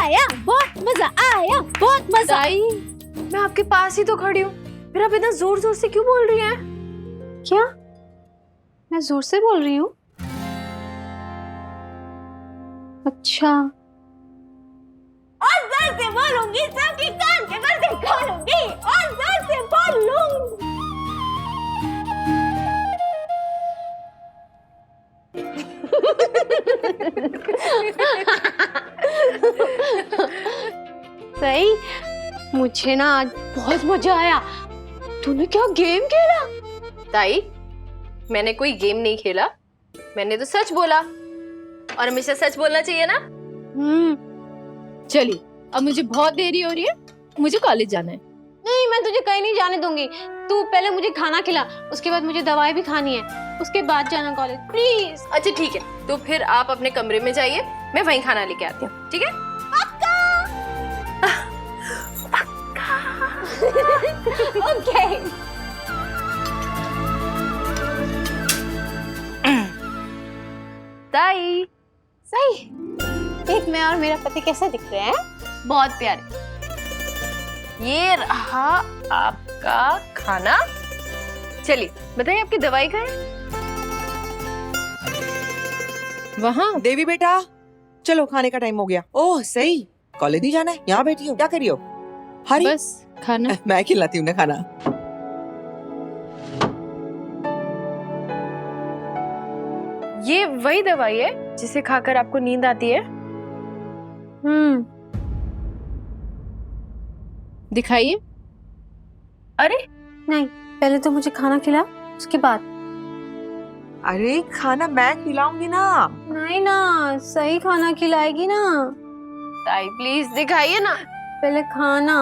आया, बहुत मजा आया, बहुत मजा। ताई, मैं आपके पास ही तो खड़ी हूँ, फिर आप इतना जोर जोर से क्यों बोल रही हैं? क्या? मैं जोर से बोल रही हूँ? अच्छा। और जोर से बोलूंगी, सबके कान के पर्दे खोलूंगी और जोर से बोलूंगी। सही, मुझे ना आज बहुत मजा आया। तूने क्या गेम खेला? ताई, मैंने कोई गेम नहीं खेला, मैंने तो सच बोला और हमेशा सच बोलना चाहिए ना। चलिए, अब मुझे बहुत देरी हो रही है, मुझे कॉलेज जाना है। नहीं, मैं तुझे कहीं नहीं जाने दूंगी। तू पहले मुझे खाना खिला, उसके बाद मुझे दवाई भी खानी है, उसके बाद जाना कॉलेज, प्लीज। अच्छा ठीक है, तो फिर आप अपने कमरे में जाइए, मैं वहीं खाना लेके आती हूँ, ठीक है? ओके। ताई, सही। देख, मैं और मेरा पति कैसे दिख रहे हैं? बहुत प्यारे। ये रहा आपका खाना। चलिए बताइए, आपकी दवाई कहाँ है? वहाँ देवी बेटा, चलो खाने का टाइम हो गया। ओह सही, कॉलेज नहीं जाना है? यहाँ बैठी हो, क्या करी हो? हरी, बस खाना। मैं खिलाती हूँ ना खाना। ये वही दवाई है जिसे खाकर आपको नींद आती है? दिखाइए। अरे नहीं, पहले तो मुझे खाना खिला, उसके बाद। अरे खाना मैं खिलाऊंगी ना। नहीं ना, सही खाना खिलाएगी ना। ताई प्लीज दिखाइए ना। पहले खाना,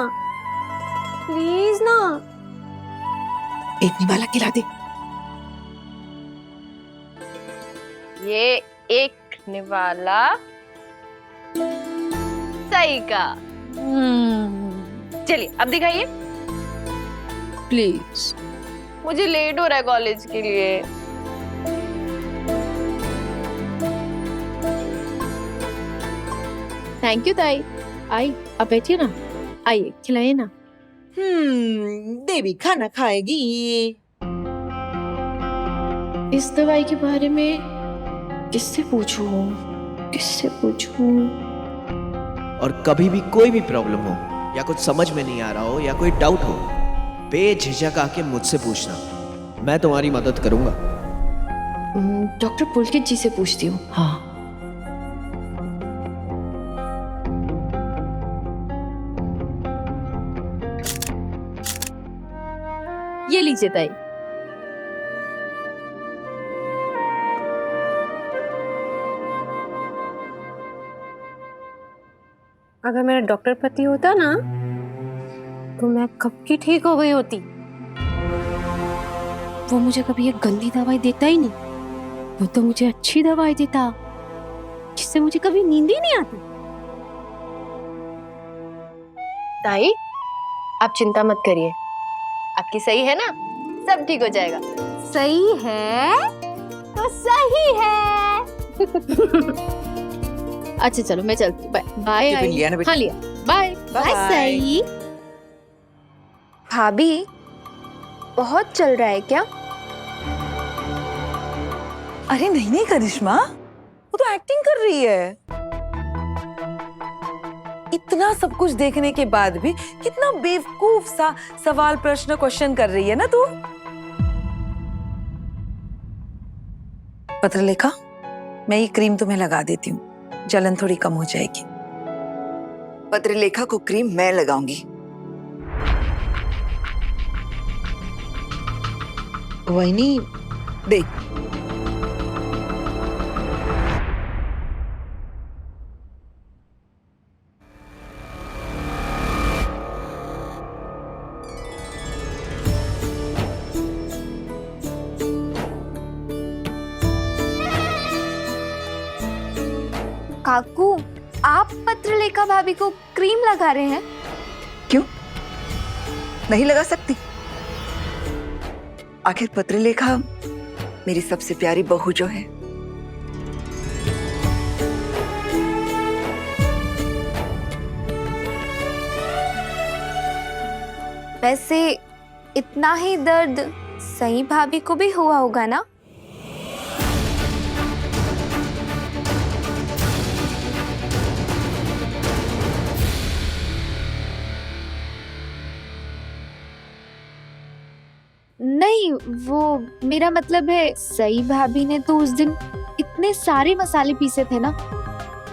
प्लीज ना। एक निवाला खिला दे। ये एक निवाला सही का। चलिए अब दिखाइए। प्लीज। मुझे लेट हो रहा है कॉलेज के लिए। थैंक यू ताई। आई, आप बैठिए ना, आइए खिलाइए ना। देवी खाना खाएगी। इस दवाई के बारे में किससे पूछूं? किससे पूछूं? और कभी भी कोई भी प्रॉब्लम हो या कुछ समझ में नहीं आ रहा हो या कोई डाउट हो, बेझिझक आके मुझसे पूछना, मैं तुम्हारी मदद करूंगा। डॉक्टर पुलकित जी से पूछती हूँ। हाँ। ये लीजिए ताई। अगर मेरा डॉक्टर पति होता ना, तो मैं कब की ठीक हो गई होती। वो मुझे कभी ये गंदी दवाई देता ही नहीं, वो तो मुझे अच्छी दवाई देता जिससे मुझे कभी नींद ही नहीं आती। ताई, आप चिंता मत करिए, आपकी सही है ना, सब ठीक हो जाएगा। सही है तो सही है। अच्छा चलो, मैं चलती हूँ। Bye bye. टिफिन लिया ना बेटा? हाँ लिया। Bye bye. सही। भाभी, बहुत चल रहा है क्या? अरे नहीं नहीं करिश्मा, वो तो एक्टिंग कर रही है। इतना सब कुछ देखने के बाद भी कितना बेवकूफ सा सवाल प्रश्न क्वेश्चन कर रही है ना तू। पत्रलेखा, मैं ये क्रीम तुम्हें लगा देती हूँ, जलन थोड़ी कम हो जाएगी। पत्रलेखा को क्रीम मैं लगाऊंगी। वही देख, काकू, आप पत्रलेखा भाभी को क्रीम लगा रहे हैं? क्यों नहीं लगा सकती? आखिर पत्रलेखा मेरी सबसे प्यारी बहू जो है। वैसे इतना ही दर्द सई भाभी को भी हुआ होगा ना? नहीं, वो मेरा मतलब है सई भाभी ने तो उस दिन इतने सारे मसाले पीसे थे ना,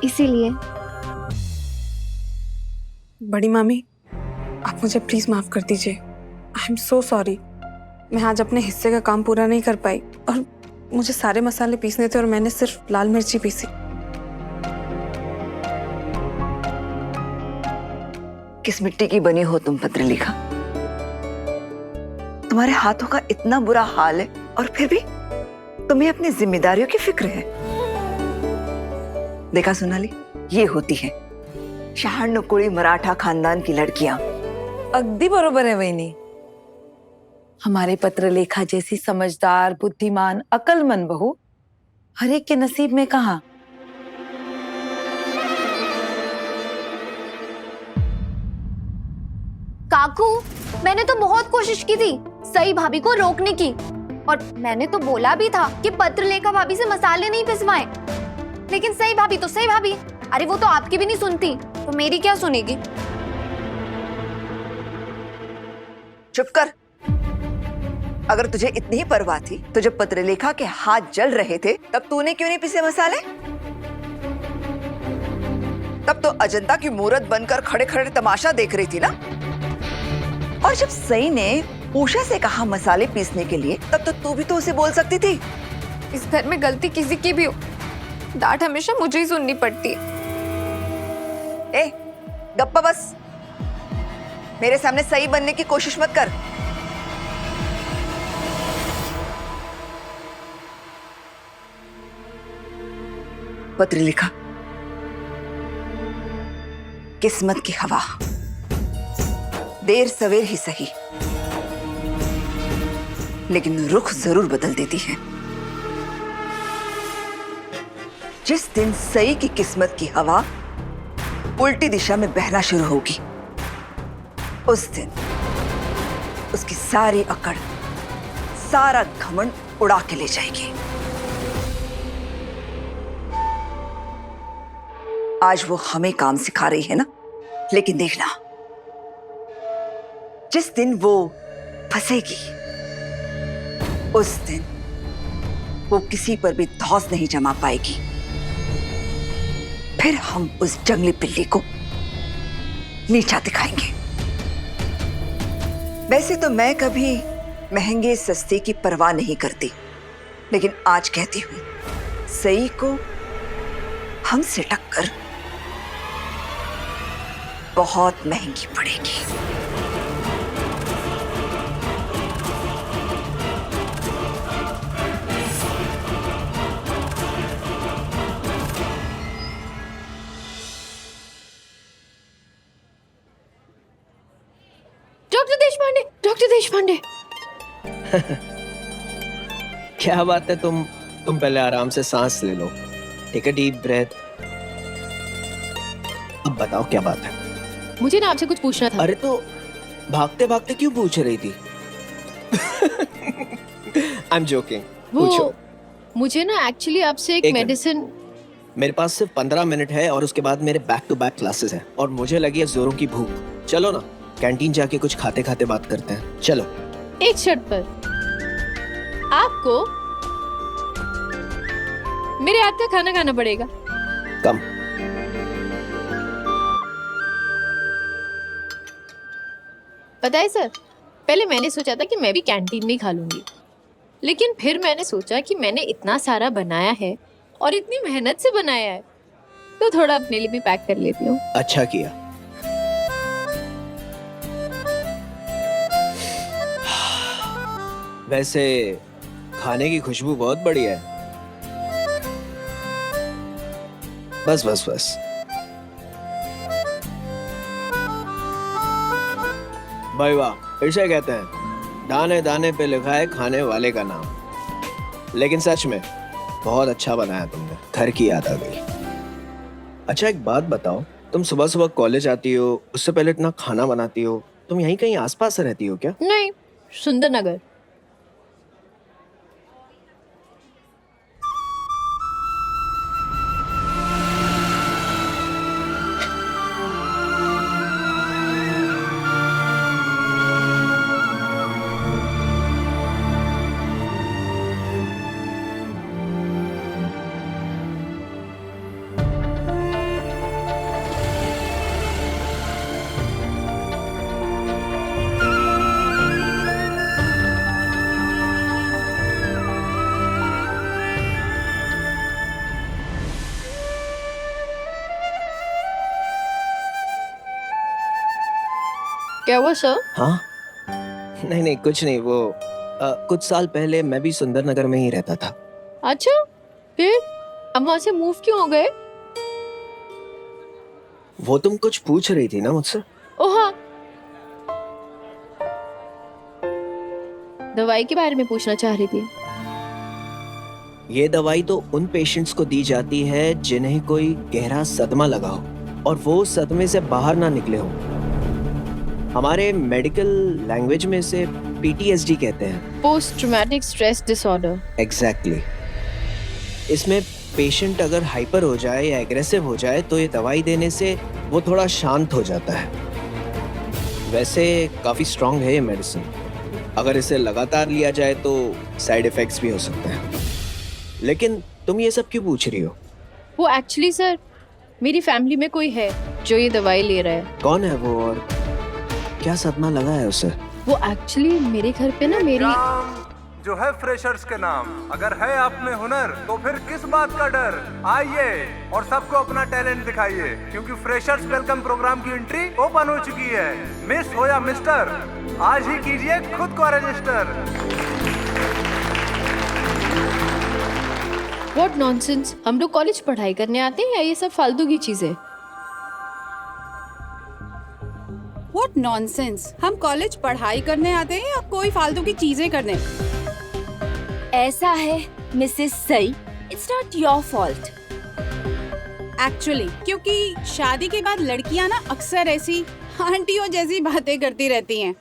इसीलिए। बड़ी मामी, आप मुझे प्लीज माफ कर दीजिए। I am so sorry. मैं आज अपने हिस्से का काम पूरा नहीं कर पाई और मुझे सारे मसाले पीसने थे और मैंने सिर्फ लाल मिर्ची पीसी। किस मिट्टी की बनी हो तुम पत्रलेखा? तुम्हारे हाथों का इतना बुरा हाल है और फिर भी तुम्हें अपनी जिम्मेदारियों की फिक्र है। देखा सोनाली, ये होती है शहाणनुकुळी मराठा खानदान की लड़कियां। अगदी बरोबर है वहिनी। हमारे पत्रलेखा जैसी समझदार, बुद्धिमान, अक्लमंद बहू हर एक के नसीब में कहाँ। काकू, मैंने तो बहुत कोशिश की थी सई भाभी को रोकने की, और मैंने तो बोला भी था कि पत्रलेखा भाभी से मसाले नहीं पिसवाएं। लेकिन सई भाभी तो सई भाभी, अरे वो तो आपकी भी नहीं सुनती, तो मेरी क्या सुनेगी? चुप कर। अगर तुझे इतनी ही परवाह थी तो जब पत्रलेखा के हाथ जल रहे थे तब तूने क्यों नहीं पिसे मसाले? तब तो अजंता की मूरत बनकर खड़े खड़े तमाशा देख रही थी ना। और जब सई ने उषा से कहा मसाले पीसने के लिए, तब तो तू भी तो उसे बोल सकती थी। इस घर में गलती किसी की भी हो, डांट हमेशा मुझे ही सुननी पड़ती है। ए, गप्पा बस। मेरे सामने सही बनने की कोशिश मत कर। पत्रलेखा, किस्मत की हवा देर सवेर ही सही, लेकिन रुख जरूर बदल देती है। जिस दिन सई की किस्मत की हवा उल्टी दिशा में बहना शुरू होगी, उस दिन उसकी सारी अकड़, सारा घमंड उड़ा के ले जाएगी। आज वो हमें काम सिखा रही है ना, लेकिन देखना, जिस दिन वो फंसेगी, उस दिन वो किसी पर भी धौंस नहीं जमा पाएगी। फिर हम उस जंगली बिल्ली को नीचा दिखाएंगे। वैसे तो मैं कभी महंगे सस्ते की परवाह नहीं करती, लेकिन आज कहती हूं, सई को हमसे टक्कर बहुत महंगी पड़ेगी। डॉक्टर देशपांडे। क्या बात है, तुम पहले आराम से सांस ले लो। Take a deep breath. अब बताओ क्या बात है? मुझे ना आपसे कुछ पूछना था। अरे तो भागते भागते क्यों पूछ रही थी? I am joking. पूछो। मुझे ना एक्चुअली आपसे एक मेडिसिन। मेरे पास सिर्फ 15 मिनट है और उसके बाद मेरे बैक टू बैक क्लासेस हैं और मुझे लगी है जोरों की भूख। चलो ना, कैंटीन जाके कुछ खाते खाते बात करते हैं। चलो। एक शर्त पर, आपको मेरे हाथ का खाना खाना पड़ेगा। कम। पता है सर, पहले मैंने सोचा था कि मैं भी कैंटीन में ही खा लूंगी, लेकिन फिर मैंने सोचा कि मैंने इतना सारा बनाया है और इतनी मेहनत से बनाया है, तो थोड़ा अपने लिए भी पैक कर लेती हूँ। अच्छा किया। वैसे खाने की खुशबू बहुत बढ़िया है। बस बस बस। भाई वाह, इसे कहते हैं दाने दाने पे लिखा है खाने वाले का नाम। लेकिन सच में बहुत अच्छा बनाया तुमने, घर की याद आ गई। अच्छा एक बात बताओ, तुम सुबह सुबह कॉलेज आती हो, उससे पहले इतना खाना बनाती हो, तुम यहीं कहीं आसपास रहती हो क्या? नहीं, सुंदर नगर। क्या हुआ सर? हाँ, नहीं नहीं कुछ नहीं। वो कुछ साल पहले मैं भी सुंदर नगर में ही रहता था। अच्छा, फिर अब वहां से मूव क्यों हो गए? वो तुम कुछ पूछ रही थी ना मुझसे? ओह हाँ, दवाई के बारे में पूछना चाह रही थी। ये दवाई तो उन पेशेंट्स को दी जाती है जिन्हें कोई गहरा सदमा लगा हो और वो सदमे से बाहर ना निकले हो। हमारे मेडिकल लैंग्वेज में इसे PTSD कहते हैं। Post traumatic stress disorder. Exactly. इसमें पेशेंट अगर हाइपर हो जाए या एग्रेसिव हो जाए तो ये दवाई देने से वो थोड़ा शांत हो जाता है। वैसे काफी स्ट्रांग है ये मेडिसिन। अगर इसे लगातार लिया जाए तो साइड इफेक्ट्स भी हो सकते हैं। लेकिन तुम ये सब क्यों पूछ रही हो? वो एक्चुअली सर, मेरी फैमिली में कोई है जो ये दवाई ले रहा है। कौन है वो और क्या सदमा लगा है उसे? वो एक्चुअली मेरे घर पे ना मेरी जो है फ्रेशर्स के नाम। अगर है आप में हुनर तो फिर किस बात का डर। आइए और सबको अपना टैलेंट दिखाइए, क्योंकि फ्रेशर्स वेलकम प्रोग्राम की एंट्री ओपन हो चुकी है। मिस हो या मिस्टर, आज ही कीजिए खुद को रजिस्टर। What nonsense. हम लोग कॉलेज पढ़ाई करने आते हैं या ये सब फालतू की चीजें? What nonsense. हम कॉलेज पढ़ाई करने आते हैं या कोई फालतू की चीजें करने? ऐसा है Mrs Sai, it's not your fault. Actually क्योंकि शादी के बाद लड़कियां ना अक्सर ऐसी आंटियों जैसी बातें करती रहती हैं।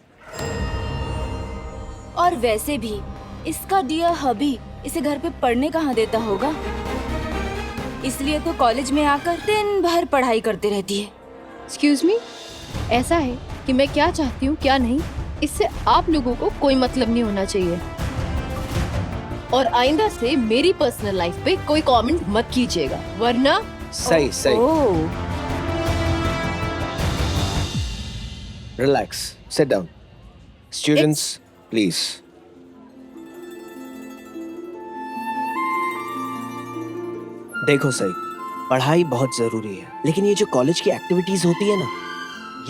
और वैसे भी इसका डियर हबी इसे घर पे पढ़ने कहाँ देता होगा, इसलिए तो कॉलेज में आकर दिन भर पढ़ाई करती रहती है। एक्सक्यूज मी, ऐसा है कि मैं क्या चाहती हूँ क्या नहीं, इससे आप लोगों को कोई मतलब नहीं होना चाहिए। और आइंदा से मेरी पर्सनल लाइफ पे कोई कमेंट मत कीजिएगा, वरना सही सही। Relax, sit down. Students please. देखो सही, पढ़ाई बहुत जरूरी है, लेकिन ये जो कॉलेज की एक्टिविटीज होती है ना,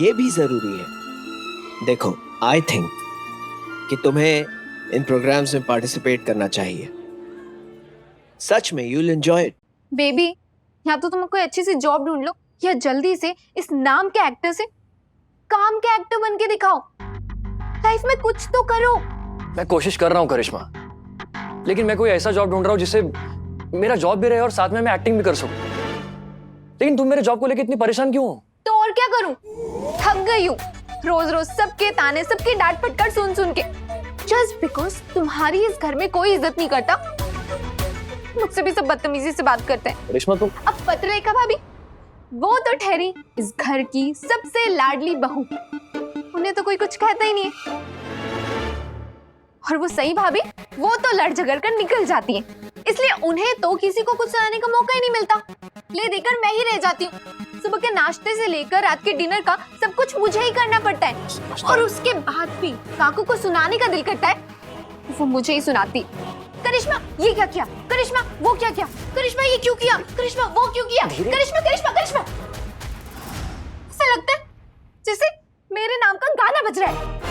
ये भी जरूरी है। देखो, आई थिंक कि तुम्हें इन प्रोग्राम्स में पार्टिसिपेट करना चाहिए। सच में you will enjoy it. Baby, या तो तुम कोई अच्छी सी जॉब ढूंढ लो या जल्दी से इस नाम के एक्टर से काम के एक्टर बन के दिखाओ। लाइफ में कुछ तो करो। मैं कोशिश कर रहा हूँ करिश्मा, लेकिन मैं कोई ऐसा जॉब ढूंढ रहा हूँ जिससे मेरा जॉब भी रहे और साथ में मैं एक्टिंग भी कर सकूं। लेकिन तुम मेरे जॉब को लेकर इतनी परेशान क्यों हो? तो और क्या करूं, थक गई हूँ रोज रोज सबके ताने, सबकी डांट फटकार सुन सुन के। जस्ट बिकॉज तुम्हारी इस घर में कोई इज्जत नहीं करता, मुझसे भी सब बदतमीजी से बात करते हैं। करिश्मा तुम अब पत्रलेखा भाभी, वो तो ठहरी इस घर की सबसे लाडली बहू, उन्हें तो कोई कुछ कहता ही नहीं है। और वो सही भाभी, वो तो लड़ झगड़ कर निकल जाती हैं, इसलिए उन्हें तो किसी को कुछ सुनाने का मौका ही नहीं मिलता। ले देकर मैं ही रह जाती हूँ। सुबह के नाश्ते से लेकर रात के डिनर का सब कुछ मुझे ही करना पड़ता है। और उसके बाद भी काकू को सुनाने का दिल करता है, वो मुझे ही सुनाती। करिश्मा ये क्या किया, करिश्मा वो क्या किया, करिश्मा ये क्यों किया, करिश्मा वो क्यों किया, करिश्मा करिश्मा करिश्मा। ऐसा लगता है जैसे मेरे नाम का गाना बज रहा है।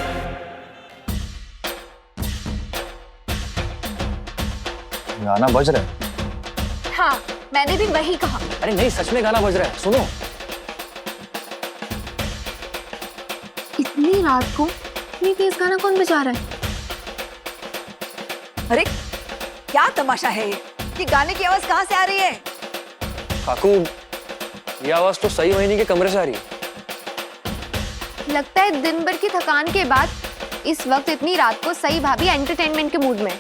गाना बज रहा है? हाँ, मैंने भी वही कहा। अरे नहीं, सच में गाना बज रहा है, सुनो। इतनी रात को इतनी तेज गाना कौन बजा रहा है? अरे क्या तमाशा है ये गाने की आवाज कहाँ से आ रही है? काकू, ये आवाज तो सही वहीनी के कमरे से आ रही है। लगता है दिन भर की थकान के बाद इस वक्त इतनी रात को सई भाभी एंटरटेनमेंट के मूड में है।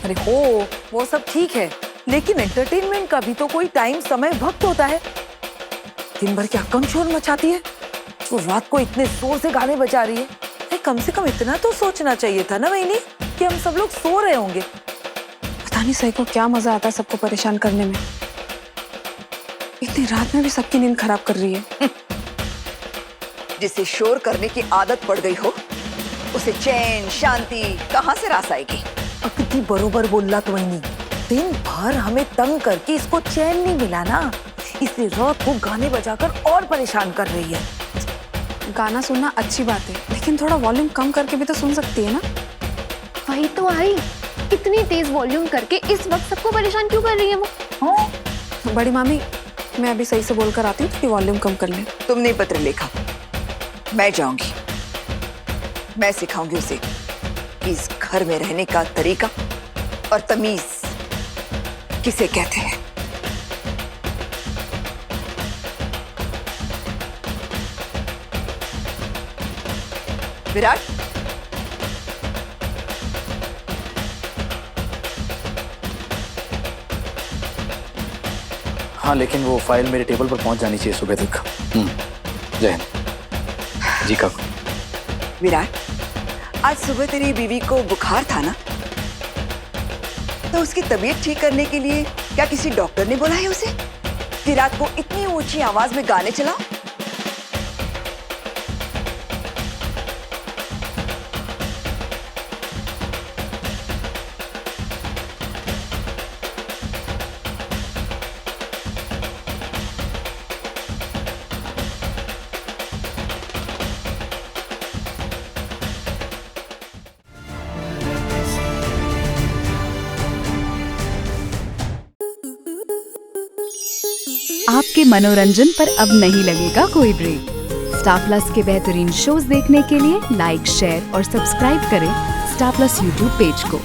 अरे हो, वो सब ठीक है, लेकिन एंटरटेनमेंट का भी तो कोई टाइम समय वक्त होता है। दिन भर क्या कम शोर मचाती है, वो रात को इतने जोर से गाने बजा रही है। अरे कम से कम इतना तो सोचना चाहिए था ना वहीनी कि हम सब लोग सो रहे होंगे। पता नहीं सही को क्या मजा आता है सबको परेशान करने में। इतनी रात में भी सबकी नींद खराब कर रही है। जिसे शोर करने की आदत पड़ गई हो, उसे चैन शांति कहाँ से रास आएगी? अगदी बरोबर बोलला तो वहीनी। दिन भर हमें तंग करके इसको चैन नहीं मिला ना, इसलिए रात को गाने बजाकर और परेशान कर रही है। गाना सुनना अच्छी बात है, लेकिन थोड़ा वॉल्यूम कम करके भी तो सुन सकती है ना। वही तो आई, इतनी तेज वॉल्यूम करके इस वक्त सबको परेशान क्यों कर रही है वो? बड़ी मामी, मैं अभी सही से बोलकर आती हूँ कि वॉल्यूम कम कर ले। तुम नहीं पत्रलेखा, मैं जाऊंगी। मैं सिखाऊंगी उसे इस घर में रहने का तरीका और तमीज किसे कहते हैं। विराट, हाँ, लेकिन वो फाइल मेरे टेबल पर पहुंच जानी चाहिए सुबह तक। जय हिंद। जी काकू। विराट, आज सुबह तेरी बीवी को बुखार था ना, तो उसकी तबीयत ठीक करने के लिए क्या किसी डॉक्टर ने बोला है उसे कि रात को इतनी ऊंची आवाज में गाने चलाओ? आपके मनोरंजन पर अब नहीं लगेगा कोई ब्रेक। स्टार प्लस के बेहतरीन शोज देखने के लिए लाइक, शेयर और सब्सक्राइब करें स्टार प्लस यूट्यूब पेज को।